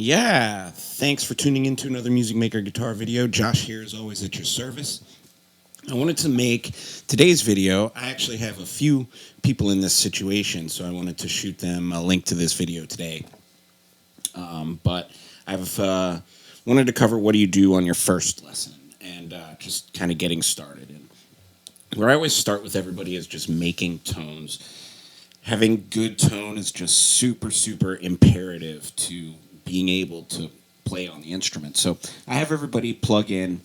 Yeah, thanks for tuning in to another Music Maker guitar video. Josh here, as always, at your service. I wanted to make today's video. I actually have a few people in this situation, so I wanted to shoot them a link to this video today. But I've wanted to cover what do you do on your first lesson and just kind of getting started. And where I always start with everybody is just making tones. Having good tone is just super, super imperative to being able to play on the instrument. So I have everybody plug in,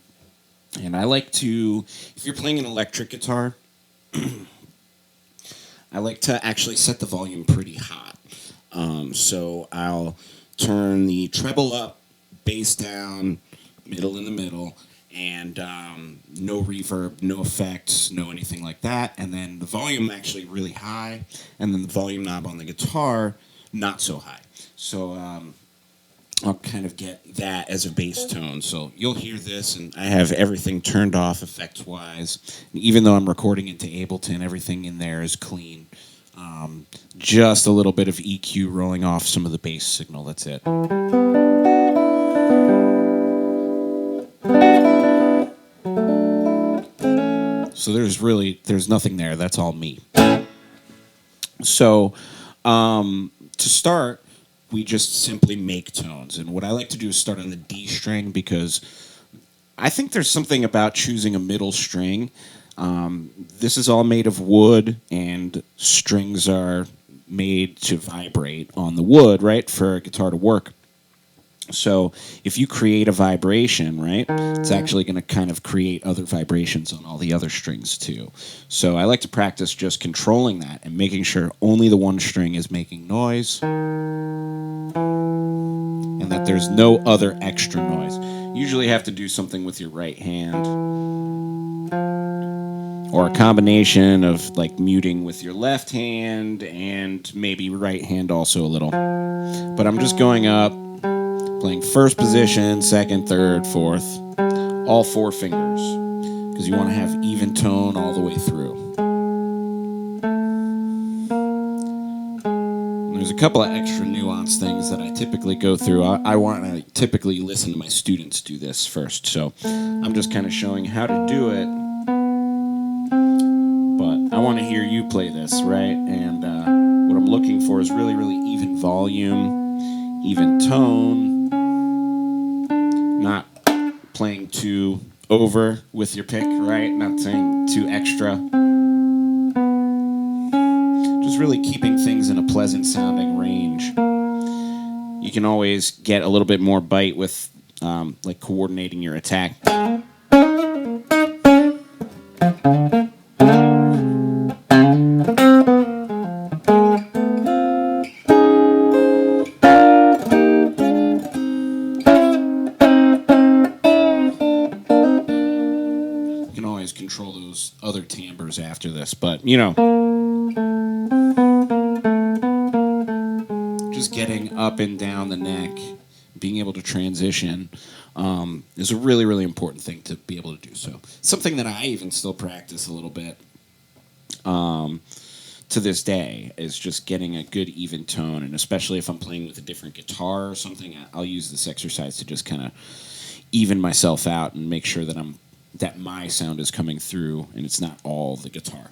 and I like to, if you're playing an electric guitar, I like to actually set the volume pretty hot. So I'll turn the treble up, bass down, middle in the middle, and no reverb, no effects, no anything like that. And then the volume actually really high, and then the volume knob on the guitar not so high. So I'll kind of get that as a bass tone. So you'll hear this, and I have everything turned off effects-wise. Even though I'm recording into Ableton, everything in there is clean. Just a little bit of EQ rolling off some of the bass signal, that's it. So there's nothing there, that's all me. So to start, we just simply make tones. And what I like to do is start on the D string, because I think there's something about choosing a middle string. This is all made of wood, and strings are made to vibrate on the wood, right, for a guitar to work. So if you create a vibration, right, it's actually going to kind of create other vibrations on all the other strings too. So I like to practice just controlling that and making sure only the one string is making noise and that there's no other extra noise. You usually have to do something with your right hand, or a combination of like muting with your left hand and maybe right hand also a little. But I'm just going up, playing first position, second, third, fourth, all four fingers, because you want to have even tone all the way through. And there's a couple of extra nuanced things that I typically go through. I want to typically listen to my students do this first, so I'm just kind of showing how to do it, but I want to hear you play this, right? And what I'm looking for is really, really even volume, even tone, not playing too over with your pick, right? Not saying too extra. Just really keeping things in a pleasant sounding range. You can always get a little bit more bite with like coordinating your attack. Control those other timbres after this, but you know, just getting up and down the neck, being able to transition is a really, really important thing to be able to do. So something that I even still practice a little bit to this day is just getting a good even tone, and especially if I'm playing with a different guitar or something, I'll use this exercise to just kind of even myself out and make sure that my sound is coming through and it's not all the guitar.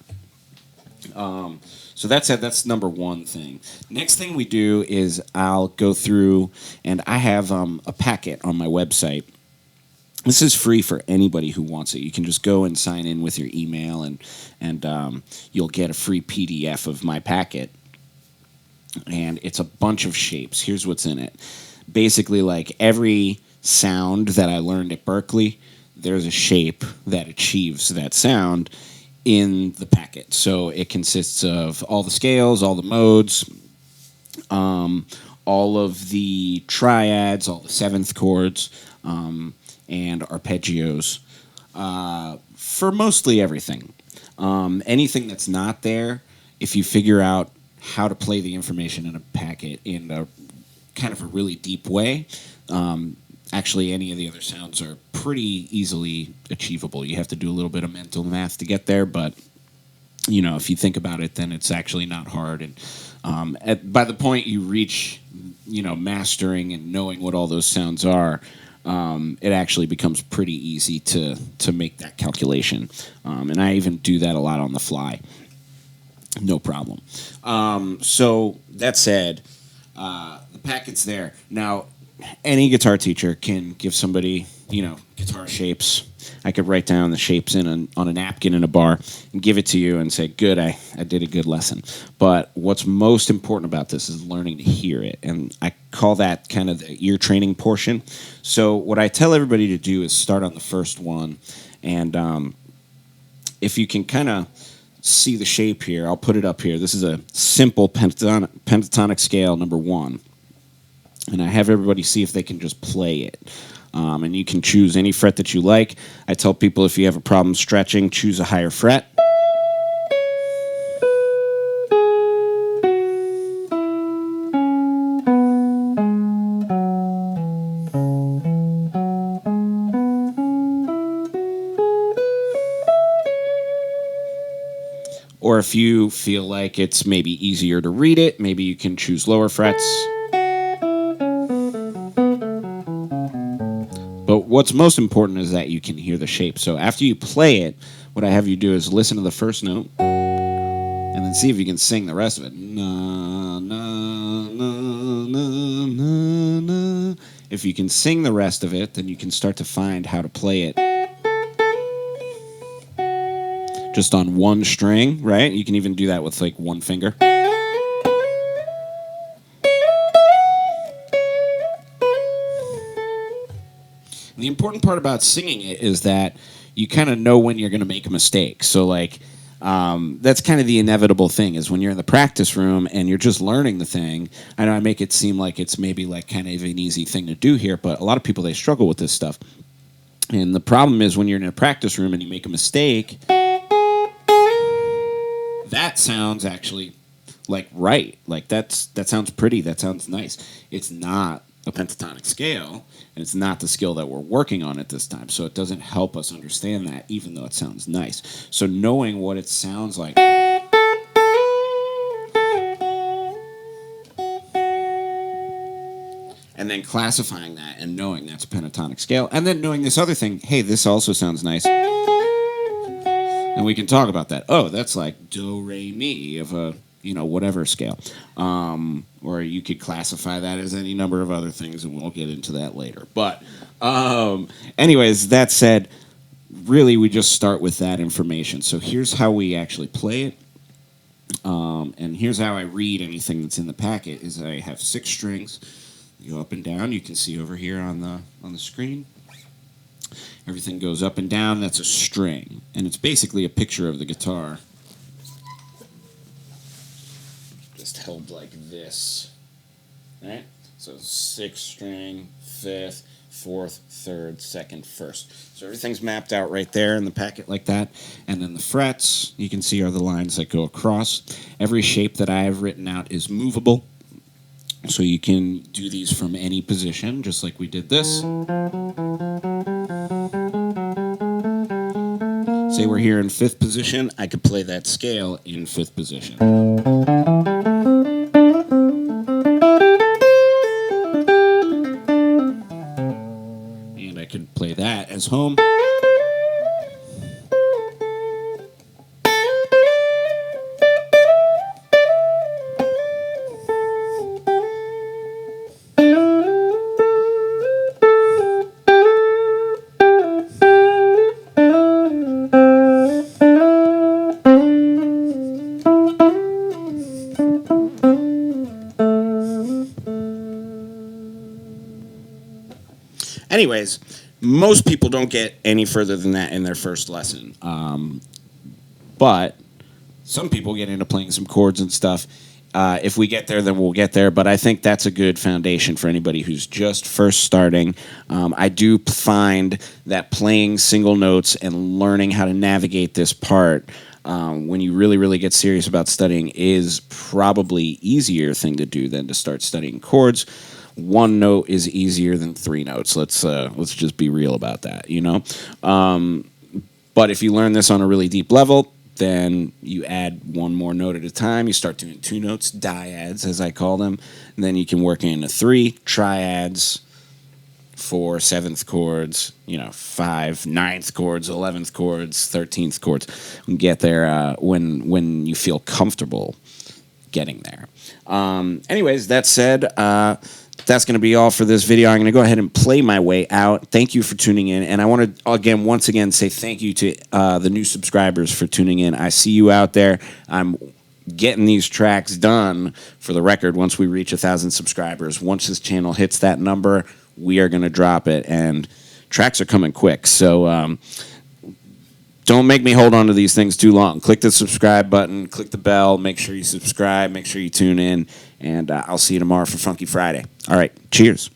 So that's it. That's number one thing. Next thing we do is I'll go through, and I have a packet on my website. This is free for anybody who wants it. You can just go and sign in with your email, and you'll get a free PDF of my packet. And it's a bunch of shapes. Here's what's in it. Basically, like every sound that I learned at Berklee, there's a shape that achieves that sound in the packet. So it consists of all the scales, all the modes, all of the triads, all the seventh chords, and arpeggios for mostly everything. Anything that's not there, if you figure out how to play the information in a packet in a kind of a really deep way, actually any of the other sounds are pretty easily achievable. You have to do a little bit of mental math to get there, but you know, if you think about it, then it's actually not hard. And by the point you reach mastering and knowing what all those sounds are, it actually becomes pretty easy to make that calculation. And I even do that a lot on the fly. No problem. So that said, the packet's there. Now, any guitar teacher can give somebody, guitar shapes. I could write down the shapes on a napkin in a bar and give it to you and say, good, I did a good lesson. But what's most important about this is learning to hear it. And I call that kind of the ear training portion. So what I tell everybody to do is start on the first one. And if you can kind of see the shape here, I'll put it up here. This is a simple pentatonic scale, number 1. And I have everybody see if they can just play it. And you can choose any fret that you like. I tell people if you have a problem stretching, choose a higher fret. Or if you feel like it's maybe easier to read it, maybe you can choose lower frets. But what's most important is that you can hear the shape. So after you play it, what I have you do is listen to the first note and then see if you can sing the rest of it. Na, na, na, na, na, na. If you can sing the rest of it, then you can start to find how to play it just on one string, right? You can even do that with like one finger. The important part about singing it is that you kind of know when you're going to make a mistake. So, like, that's kind of the inevitable thing is when you're in the practice room and you're just learning the thing. I know I make it seem like it's maybe like kind of an easy thing to do here, but a lot of people, they struggle with this stuff. And the problem is when you're in a practice room and you make a mistake, that sounds actually like right. Like that sounds pretty. That sounds nice. It's not a pentatonic scale, and it's not the skill that we're working on at this time. So it doesn't help us understand that, even though it sounds nice. So knowing what it sounds like, and then classifying that and knowing that's a pentatonic scale, and then knowing this other thing, hey, this also sounds nice. And we can talk about that. Oh, that's like do, re, mi of a, whatever scale. Or you could classify that as any number of other things, and we'll get into that later. But anyways, that said, really we just start with that information. So here's how we actually play it. And here's how I read anything that's in the packet is I have 6 strings. You go up and down. You can see over here on the screen. Everything goes up and down. That's a string. And it's basically a picture of the guitar. Just held like this. Right? So 6th string, 5th, 4th, 3rd, 2nd, 1st. So everything's mapped out right there in the packet like that. And then the frets, you can see, are the lines that go across. Every shape that I have written out is movable. So you can do these from any position, just like we did this. Say we're here in 5th position, I could play that scale in 5th position. And I could play that as home. Anyways, most people don't get any further than that in their first lesson. But some people get into playing some chords and stuff. If we get there, then we'll get there. But I think that's a good foundation for anybody who's just first starting. I do find that playing single notes and learning how to navigate this part when you really, really get serious about studying is probably easier thing to do than to start studying chords. 1 note is easier than 3 notes. Let's just be real about that, But if you learn this on a really deep level, then you add one more note at a time. You start doing 2 notes, dyads as I call them, and then you can work in a 3 triads, 4 7th chords, 5 9th chords, 11th chords, 13th chords. And get there when you feel comfortable getting there. Anyways, that said, that's going to be all for this video. I'm going to go ahead and play my way out. Thank you for tuning in. And I want to, once again, say thank you to the new subscribers for tuning in. I see you out there. I'm getting these tracks done for the record once we reach 1,000 subscribers. Once this channel hits that number, we are going to drop it. And tracks are coming quick. So don't make me hold on to these things too long. Click the subscribe button. Click the bell. Make sure you subscribe. Make sure you tune in. And I'll see you tomorrow for Funky Friday. All right. Cheers.